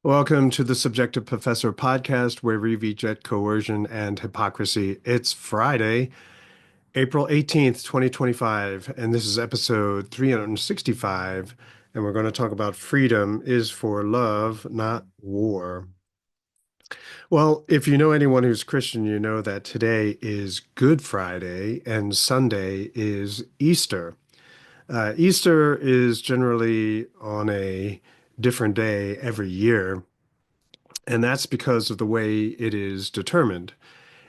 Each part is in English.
Welcome to the Subjective Professor podcast, where we reject coercion and hypocrisy. It's Friday, April 18th, 2025, and this is episode 365, and we're going to talk about freedom is for love, not war. Well, if you know anyone who's Christian, you know that today is Good Friday and Sunday is Easter. Easter is generally on a different day every year. And that's because of the way it is determined.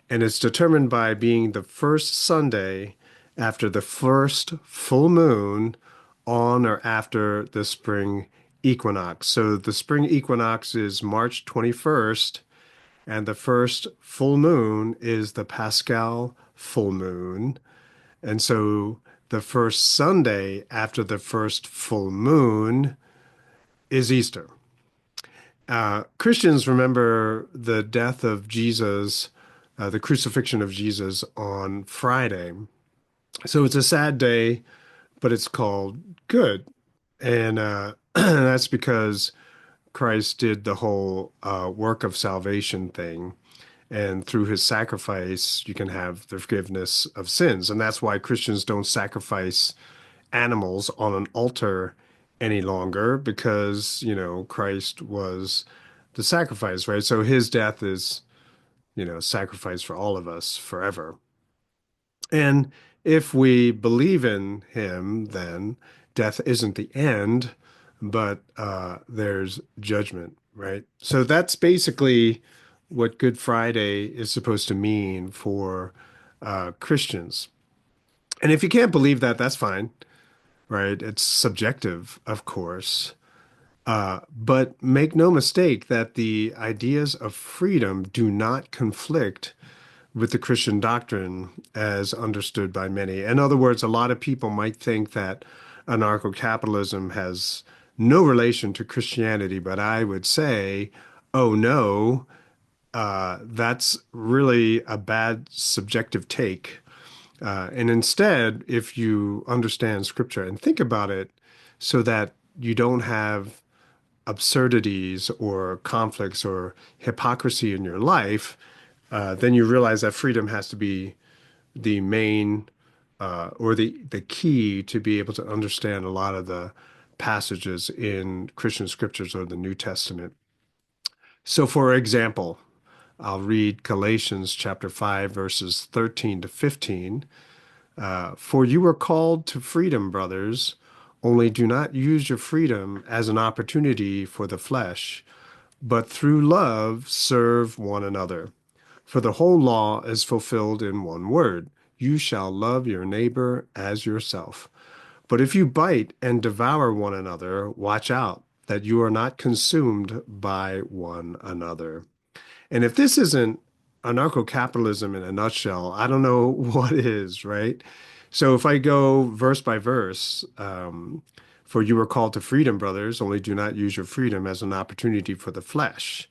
And it's determined by being the first Sunday after the first full moon on or after the spring equinox. So the spring equinox is March 21st, and the first full moon is the Pascal full moon. And so the first Sunday after the first full moon is Easter. Christians remember the death of Jesus, the crucifixion of Jesus on Friday. So it's a sad day, but it's called good. And that's because Christ did the whole work of salvation thing. And through his sacrifice, you can have the forgiveness of sins. And that's why Christians don't sacrifice animals on an altar any longer because, Christ was the sacrifice, right? So his death is, sacrifice for all of us forever. And if we believe in him, then death isn't the end, but there's judgment, right? So that's basically what Good Friday is supposed to mean for Christians. And if you can't believe that, that's fine, right? It's subjective, of course. But make no mistake that the ideas of freedom do not conflict with the Christian doctrine as understood by many. In other words, a lot of people might think that anarco-capitalism has no relation to Christianity, but I would say, oh no, that's really a bad subjective take. And instead, if you understand scripture and think about it so that you don't have absurdities or conflicts or hypocrisy in your life, then you realize that freedom has to be the main or the key to be able to understand a lot of the passages in Christian scriptures or the New Testament. So, for example, I'll read Galatians chapter 5, verses 13 to 15. For you were called to freedom, brothers, only do not use your freedom as an opportunity for the flesh, but through love serve one another. For the whole law is fulfilled in one word: you shall love your neighbor as yourself. But if you bite and devour one another, watch out that you are not consumed by one another. And if this isn't anarcho-capitalism in a nutshell, I don't know what is, right? So if I go verse by verse, for you were called to freedom, brothers, only do not use your freedom as an opportunity for the flesh.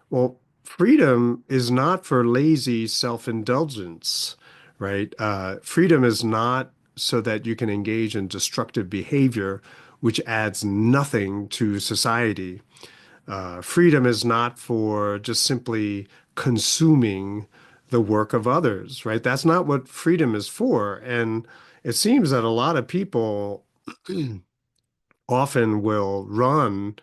Well, freedom is not for lazy self-indulgence, right? Freedom is not so that you can engage in destructive behavior, which adds nothing to society. Freedom is not for just simply consuming the work of others, right? That's not what freedom is for. And it seems that a lot of people often will run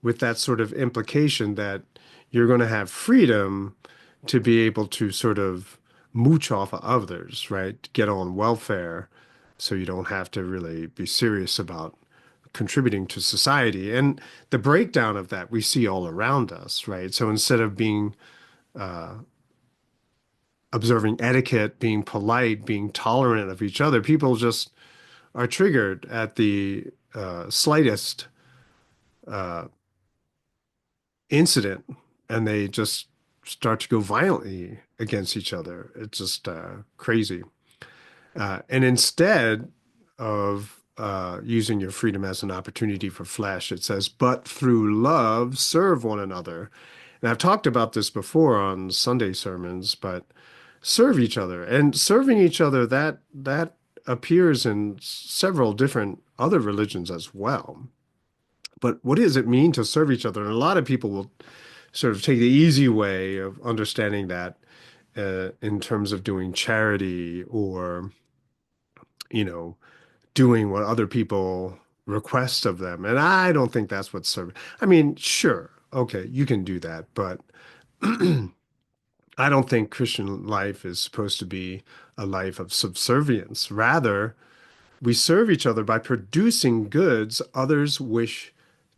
with that sort of implication that you're going to have freedom to be able to sort of mooch off of others, right? Get on welfare so you don't have to really be serious about contributing to society. And the breakdown of that we see all around us, right? So instead of being observing etiquette, being polite, being tolerant of each other, people just are triggered at the slightest incident and they just start to go violently against each other. It's just crazy. And instead of using your freedom as an opportunity for flesh, it says, but through love, serve one another. And I've talked about this before on Sunday sermons, but serve each other. And serving each other, that appears in several different other religions as well. But what does it mean to serve each other? And a lot of people will sort of take the easy way of understanding that in terms of doing charity or, you know, doing what other people request of them. And I don't think that's what serving. I mean, sure, okay, you can do that, but I don't think Christian life is supposed to be a life of subservience. Rather, we serve each other by producing goods others wish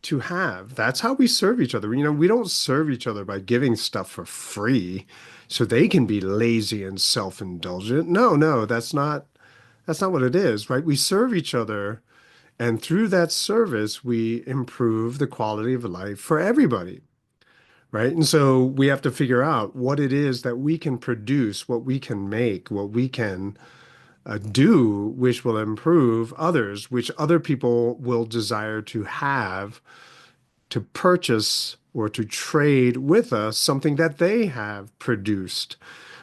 to have. That's how we serve each other. We don't serve each other by giving stuff for free so they can be lazy and self-indulgent. No, no, that's not what it is, right? We serve each other, and through that service, we improve the quality of life for everybody, right? And so we have to figure out what it is that we can produce, what we can make, what we can do, which will improve others, which other people will desire to have, to purchase or to trade with us something that they have produced,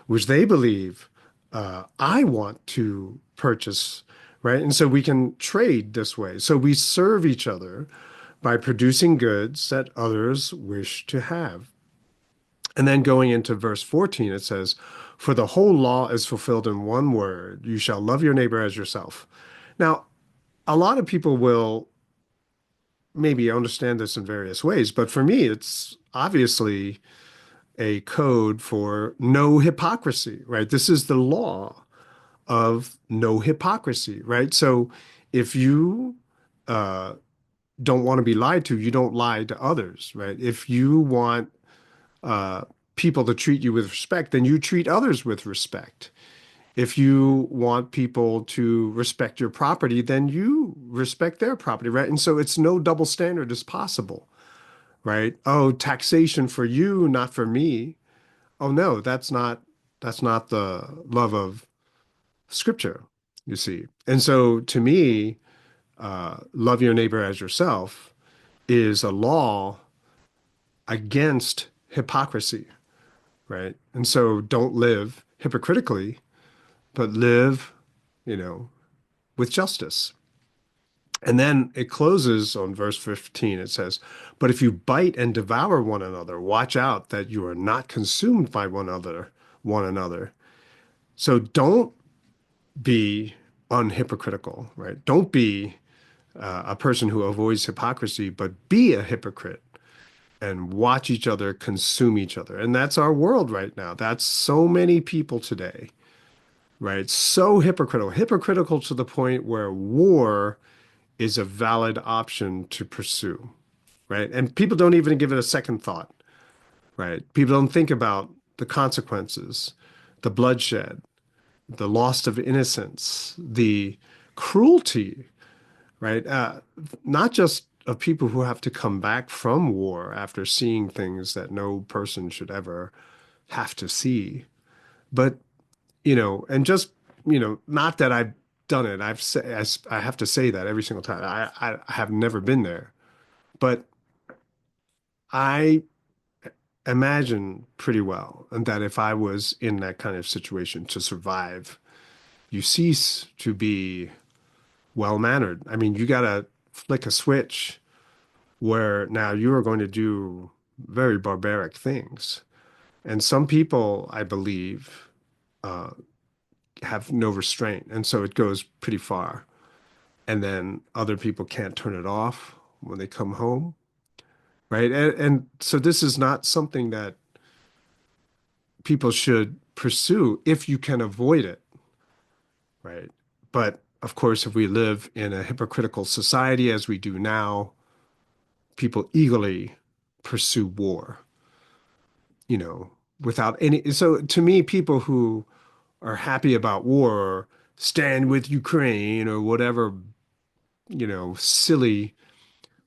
which they believe I want to purchase, right? And so we can trade this way. So we serve each other by producing goods that others wish to have. And then going into verse 14, it says, "For the whole law is fulfilled in one word, you shall love your neighbor as yourself." Now, a lot of people will maybe understand this in various ways, but for me, it's obviously a code for no hypocrisy, right? This is the law of no hypocrisy, right? So if you uh, don't want to be lied to, you don't lie to others, right? If you want uh, people to treat you with respect, then you treat others with respect. If you want people to respect your property, then you respect their property, right? And so it's no double standard is possible, right? Oh, taxation for you, not for me. Oh no, that's not the love of Scripture, you see. And so to me, love your neighbor as yourself is a law against hypocrisy, right? And so don't live hypocritically, but live, you know, with justice. And then it closes on verse 15. It says, "But if you bite and devour one another, watch out that you are not consumed by one another. So don't be unhypocritical, right? Don't be a person who avoids hypocrisy, but be a hypocrite and watch each other consume each other." And that's our world right now. That's so many people today, right? So hypocritical to the point where war is a valid option to pursue, right? And people don't even give it a second thought, right? People don't think about the consequences, the bloodshed, the loss of innocence, the cruelty, right? Not just of people who have to come back from war after seeing things that no person should ever have to see, but and just not that I've done it. I have to say that every single time. I have never been there, but I imagine pretty well, and that if I was in that kind of situation to survive, you cease to be well-mannered. I mean, you gotta flick a switch where now you are going to do very barbaric things. And some people, I believe, uh, have no restraint. And so it goes pretty far. And then other people can't turn it off when they come home, right? And so this is not something that people should pursue if you can avoid it, right? But of course, if we live in a hypocritical society as we do now, people eagerly pursue war, without any. So to me, people who are happy about war or stand with Ukraine or whatever, silly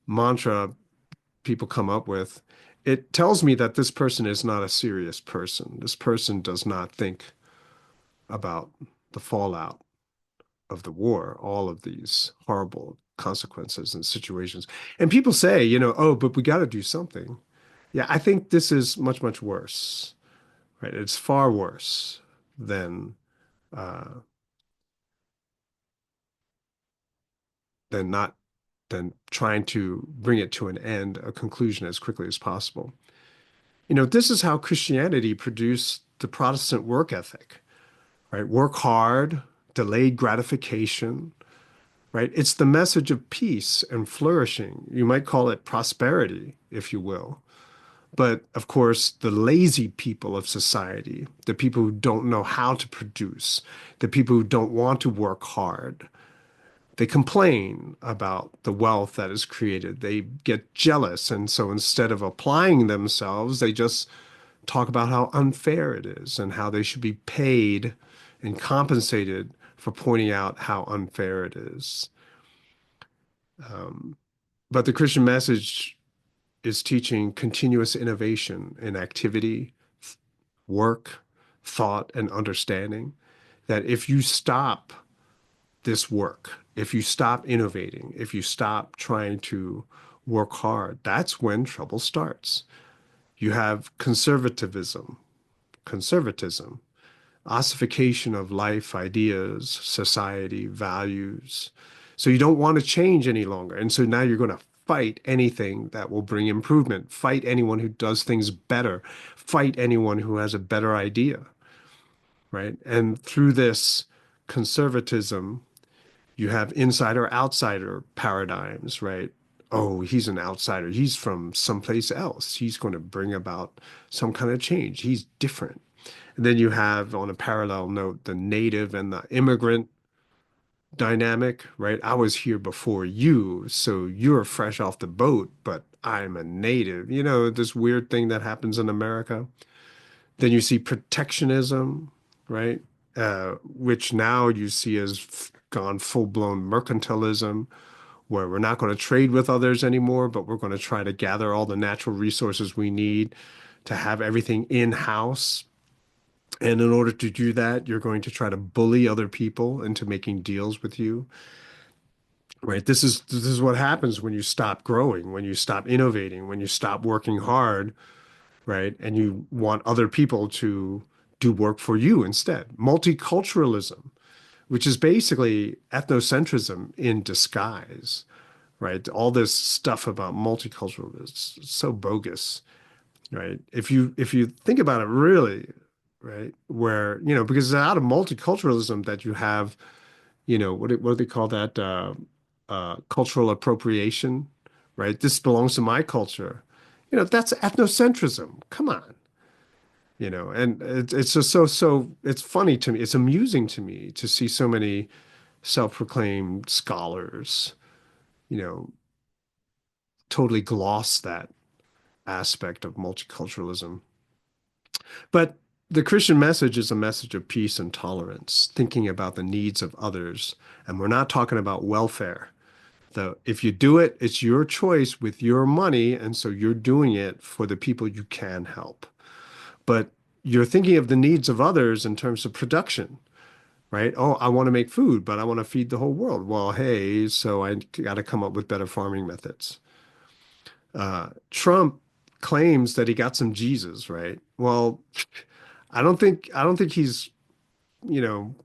mantra people come up with, it tells me that this person is not a serious person. This person does not think about the fallout of the war, all of these horrible consequences and situations. And people say, oh, but we got to do something. Yeah, I think this is much, much worse, right? It's far worse than uh, than not than trying to bring it to an end, a conclusion as quickly as possible. You know, this is how Christianity produced the Protestant work ethic, right? Work hard, delayed gratification, right? It's the message of peace and flourishing. You might call it prosperity, if you will. But of course, the lazy people of society, the people who don't know how to produce, the people who don't want to work hard, they complain about the wealth that is created. They get jealous. And so instead of applying themselves, they just talk about how unfair it is and how they should be paid and compensated for pointing out how unfair it is. Um, but the Christian message is teaching continuous innovation in activity, work, thought, and understanding. That if you stop this work, if you stop innovating, if you stop trying to work hard, that's when trouble starts. You have conservatism, ossification of life, ideas, society, values. So you don't want to change any longer. And so now you're going to fight anything that will bring improvement, fight anyone who does things better, fight anyone who has a better idea, right? And through this conservatism, you have insider outsider paradigms, right? Oh, he's an outsider. He's from someplace else. He's going to bring about some kind of change. He's different. And then you have, on a parallel note, the native and the immigrant dynamic, right? I was here before you, so you're fresh off the boat, but I'm a native. You know, this weird thing that happens in America. Then you see protectionism, right? Which now you see as gone full-blown mercantilism, where we're not going to trade with others anymore, but we're going to try to gather all the natural resources we need to have everything in-house. And in order to do that, you're going to try to bully other people into making deals with you, right? This is what happens when you stop growing, when you stop innovating, when you stop working hard, right? And you want other people to do work for you instead. Multiculturalism, which is basically ethnocentrism in disguise, right? All this stuff about multiculturalism is so bogus, right? If you think about it really, right, where, you know, because it's out of multiculturalism that you have, you know, what do they call that? Cultural appropriation, right? This belongs to my culture. You know, that's ethnocentrism. Come on. You know, and it's just it's funny to me. It's amusing to me to see so many self-proclaimed scholars, you know, totally gloss that aspect of multiculturalism. But the Christian message is a message of peace and tolerance, thinking about the needs of others. And we're not talking about welfare. Though if you do it, it's your choice with your money, and so you're doing it for the people you can help. But you're thinking of the needs of others in terms of production, right? Oh, I want to make food, but I want to feed the whole world. Well, hey, so I got to come up with better farming methods. Trump claims that he got some Jesus, right? Well, I don't think he's, you know,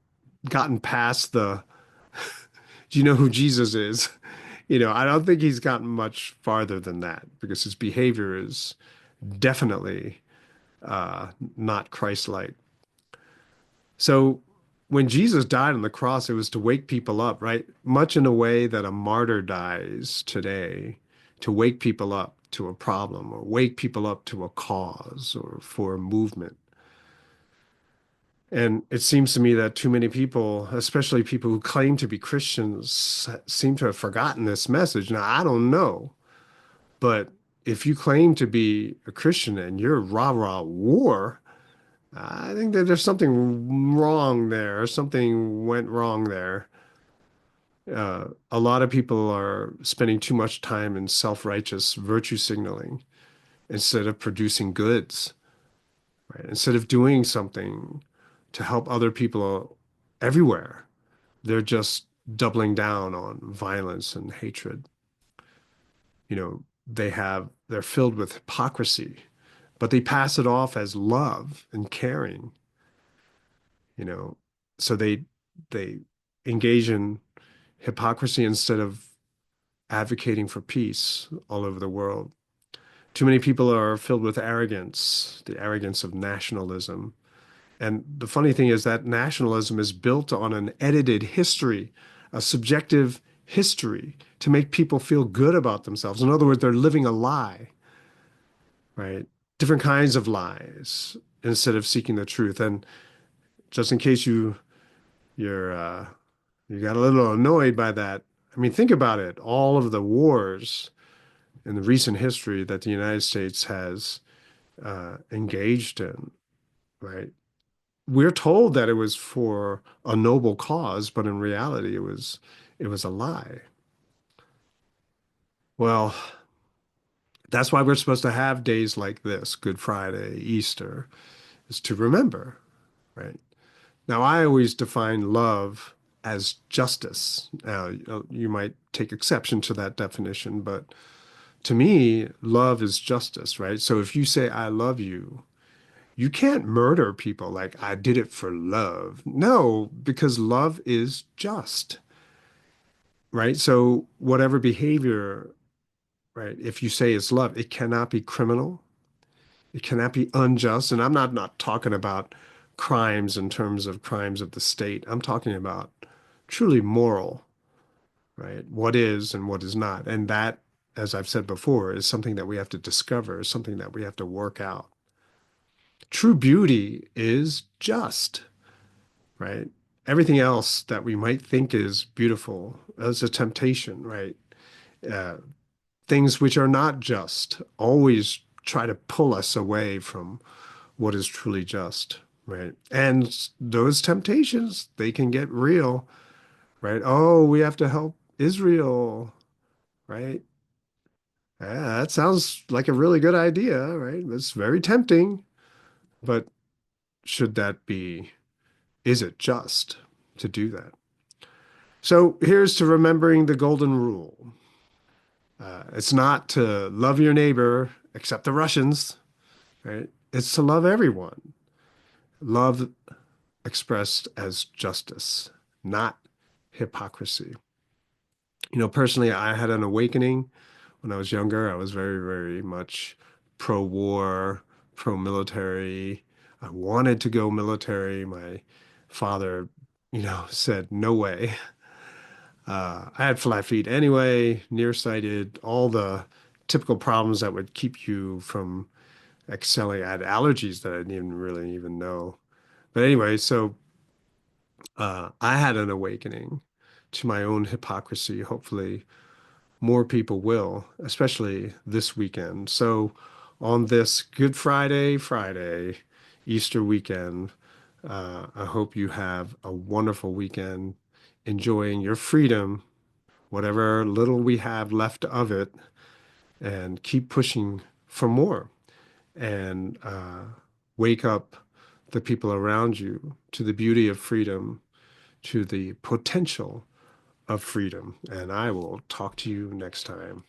gotten past the, do you know who Jesus is? You know, I don't think he's gotten much farther than that because his behavior is definitely not Christ-like. So when Jesus died on the cross, it was to wake people up, right? Much in a way that a martyr dies today, to wake people up to a problem or wake people up to a cause or for a movement. And it seems to me that too many people, especially people who claim to be Christians, seem to have forgotten this message. Now, I don't know, but if you claim to be a Christian and you're rah-rah war, I think that there's something wrong there. Something went wrong there. A lot of people are spending too much time in self-righteous virtue signaling instead of producing goods, right? Instead of doing something to help other people everywhere, they're just doubling down on violence and hatred. You know, they're filled with hypocrisy, but they pass it off as love and caring, you know. So they engage in hypocrisy instead of advocating for peace all over the world. Too many people are filled with arrogance, the arrogance of nationalism. And the funny thing is that nationalism is built on an edited history, a subjective history to make people feel good about themselves. In other words, they're living a lie, right? Different kinds of lies instead of seeking the truth. And just in case you're you got a little annoyed by that, I mean, think about it. All of the wars in the recent history that the United States has engaged in, right? We're told that it was for a noble cause, but in reality, it was a lie. Well, that's why we're supposed to have days like this, Good Friday, Easter, is to remember, right? Now, I always define love as justice. Now, you might take exception to that definition, but to me, love is justice, right? So if you say, I love you, you can't murder people like I did it for love. No, because love is just, right? So whatever behavior, right, if you say it's love, it cannot be criminal. It cannot be unjust. And I'm not talking about crimes in terms of crimes of the state. I'm talking about truly moral, right? What is and what is not. And that, as I've said before, is something that we have to discover, something that we have to work out. True beauty is just, right? Everything else that we might think is beautiful is a temptation, right? Uh, Things which are not just always try to pull us away from what is truly just, right? And those temptations, they can get real, right? Oh, we have to help Israel, right? Yeah, that sounds like a really good idea, right? It's very tempting, but should that be, is it just to do that? So here's to remembering the golden rule. It's not to love your neighbor, except the Russians, right? It's to love everyone. Love expressed as justice, not hypocrisy. Personally, I had an awakening when I was younger. I was very, very much pro-war, pro-military. I wanted to go military. My father, said, no way. I had flat feet anyway, nearsighted, all the typical problems that would keep you from excelling. I had allergies that I didn't even really even know. But anyway, so I had an awakening to my own hypocrisy. Hopefully, more people will, especially this weekend. So, on this Good Friday, Easter weekend, I hope you have a wonderful weekend enjoying your freedom, whatever little we have left of it, and keep pushing for more and wake up the people around you to the beauty of freedom, to the potential of freedom. And I will talk to you next time.